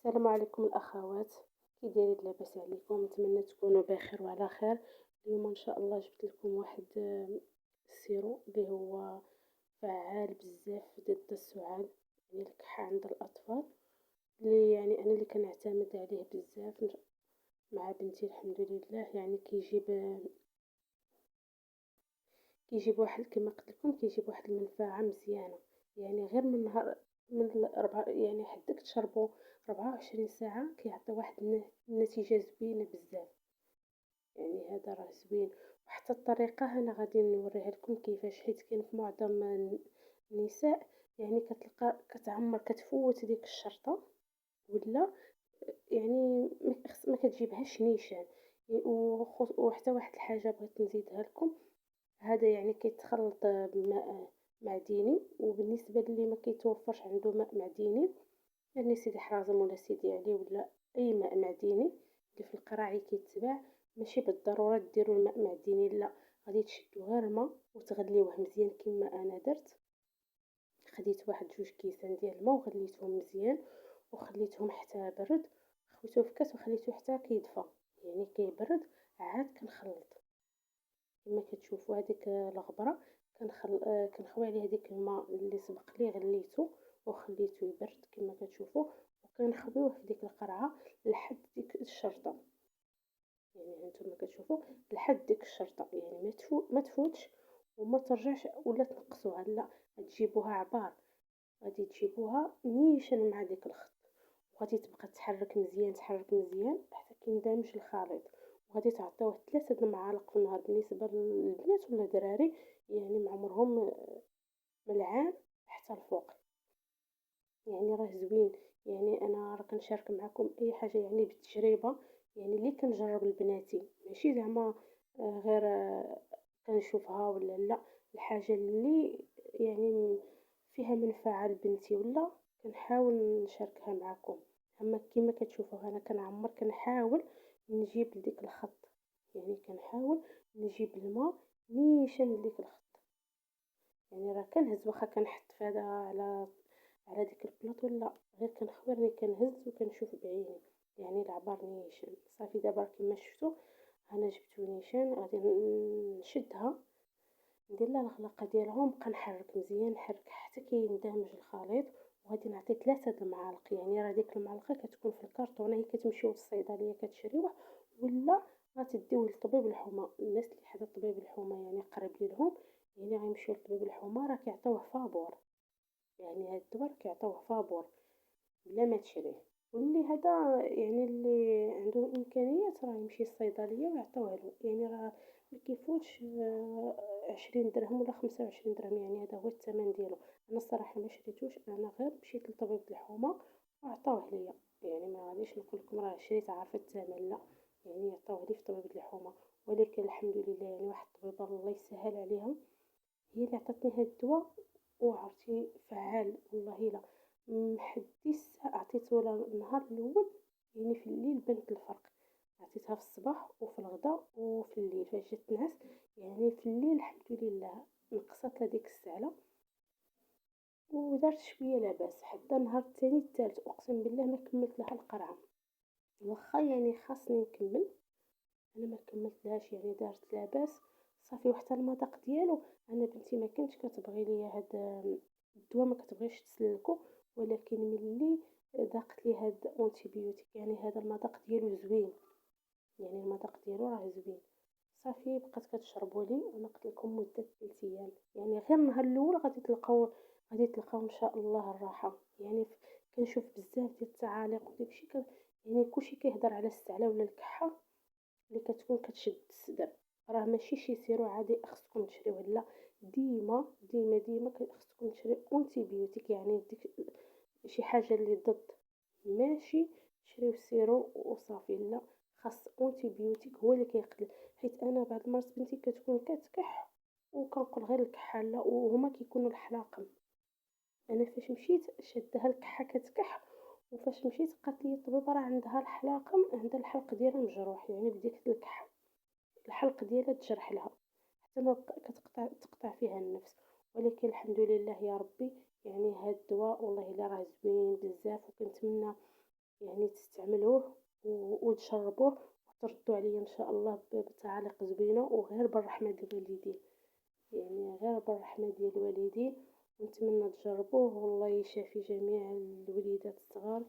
السلام عليكم الأخوات، كي دايرين؟ لاباس عليكم؟ نتمنى تكونوا بخير وعلى خير. اليوم إن شاء الله جبت لكم واحد السيرو اللي هو فعال بزاف ضد السعال، يعني الكحة عند الأطفال، اللي يعني أنا اللي كنعتمد عليه بزاف مع بنتي الحمد لله. يعني كيجيب واحد كما قلت لكم، كيجيب واحد المنفعة مزيانة. يعني غير من نهار من الأربعة، يعني حداك تشربو 24 ساعة كيعطي واحد النتيجة زوينة بزاف. يعني هذا راه زوين. وحتى الطريقة أنا غادي نوريها لكم كيفاش، حيت كاين في معظم النساء يعني كتلقى كتعمر كتفوت ديك الشرطة، ولا يعني ما كتجيبهاش نيشان. وحتى واحد الحاجة بغيت نزيدها لكم، هذا يعني كيتخلط بماء معدني. وبالنسبة للي ما كيتوفرش عنده ماء معدني، يعني سيدي حرازم ولا سيدي علي ولا أي ماء معدني اللي في القراعي كيتباع، ماشي بالضرورة ديروا الماء معدني، لا، غادي تشدو غير الماء وتغليوه مزيان كما أنا درت. خديت واحد 2 كيسان ديال الماء وغليتهم مزيان وخليتهم حتى برد، خويته في كاس وخليته حتى كيدفى، يعني كيبرد. عاد كنخلط كما كتشوفوا هذيك الغبرة، كنخوي عليها ديك الماء اللي سبق لي غليته وخليته يبرد كما كتشوفوا، وكنخويوه في ديك القرعة لحد ديك الشرطة. يعني هانتوما كتشوفوا لحد ديك الشرطة، يعني ما تفوتش وما ترجعش ولا تنقصوها، لا، غتجيبوها عبار، غادي تجيبوها نيشان مع ديك الخط، وغادي تبقى تحرك مزيان تحرك مزيان حتى كيندمج الخليط. وغادي تعطيوه 3 د المعالق في النهار بالنسبة للبنات ولا الدراري، يعني من عمرهم من العام حتى الفوق. يعني راه زوين. يعني انا راه كنشارك معكم اي حاجه يعني بالتجربه، يعني اللي كنجرب لبناتي، ماشي زعما غير كنشوفها ولا لا. الحاجه اللي يعني فيها منفعه لبنتي ولا كنحاول نشاركها معكم. اما كما كتشوفوا انا كنعمر كنحاول نجيب لديك الخط، يعني كنحاول نجيب الماء نيشان لديك الخط. يعني راه كنهز واخا كنحط في هذا على ديك البلاطو، لا، غير كنخوي راني كنهز وكنشوف بعيني. يعني العبار نيشان صافي. دابا كما شفتوا انا جبت نيشان، غادي نشدها ندير لها الغلاقه ديالها ونبقى نحرك مزيان نحرك حتى كيندمج الخليط. وغادي نعطي 3 د المعالق، يعني راه ديك المعلقه كتكون في الكرتونه، هي كتمشيو للصيدليه كتشريوه، ولا غتديوه لطبيب الحمى. الناس اللي حدا طبيب الحمى يعني قريب ليهم، يعني غيمشيو لطبيب الحمى راه كيعطيوه فابور. يعني هاد الدواء كيعطيوه فابور بلا ما تشريه. واللي هذا يعني اللي عنده الامكانيات راه يمشي للصيدليه ويعطيوه له، يعني راه ما كيفوتش 20 درهم ولا 25 درهم، يعني هذا هو الثمن ديالو. انا الصراحه ما شريتوش، انا غير مشيت لطبيب الحومه وعطاوه ليا. يعني ما غاديش نقول لكم راه شريت عارفه الثمن، لا، يعني عطاوه لي في طبيب الحومه. ولكن الحمد لله يعني واحد الطبيبه الله يسهل عليها هي اللي عطاتني هاد الدواء. وعرفتي فعال والله. لا، محدي الساعة عطيته لها النهار الأول، يعني في الليل بنت الفرق. عطيتها في الصباح وفي الغداء وفي الليل فاش جات تنعس. يعني في الليل الحمد لله نقصت لها ديك السعلة ودارت شوية لاباس. حتى النهار الثاني الثالث أقسم بالله ما كملت لها القرعة، واخا يعني خاصني نكمل، انا ما كملتلهاش. يعني دارت لاباس صافي. وحتى المذاق ديالو، انا بنتي ما كانتش كتبغي ليا هاد الدواء، ما كتبغيش تسلكو، ولكن ملي ذاقت لي هاد اونتيبيوتيك يعني هذا المذاق ديالو زوين، يعني المذاق ديالو راه زوين. صافي بقات كتشربوا لي، وانا قلت لكم مده 3 ايام. يعني غير النهار الاول غادي تلقاو ان شاء الله الراحه. يعني كنشوف بزاف ديال التعاليق وداكشي يعني كلشي كيهضر على السعله ولا الكحه اللي كتكون كتشد الصدر. راه ماشي شي سيرو عادي خصكم تشريوه، لا، ديما ديما ديما خصكم تشريو اونتيبيوتيك، يعني ديك شي حاجه اللي ضد. ماشي تشريو سيرو وصافي، لا، خاص اونتيبيوتيك هو اللي كيقتل. حيت انا بعض المرات بنتي كتكون كتكح وكنقول غير الكحه، لا، وهما كيكونوا الحلاقم. انا فاش مشيت شدها الكحه كتكح، وفاش مشيت قالت لي الطبيبه راه عندها الحلاقم، عندها الحلق ديالها مجروح، يعني بديك الكحه الحلق ديالها تجرح لها حتى ما تقطع فيها النفس. ولكن الحمد لله يا ربي، يعني هاد الدواء والله الا راه زوين بزاف. وكنتمنى يعني تستعملوه وتجربوه وتردوا عليا ان شاء الله بتعاليق زوينه، وغير بالرحمه ديال الوالدين، يعني غير بالرحمه ديال الوالدين. ونتمنى تجربوه والله يشافي جميع الوليدات الصغار.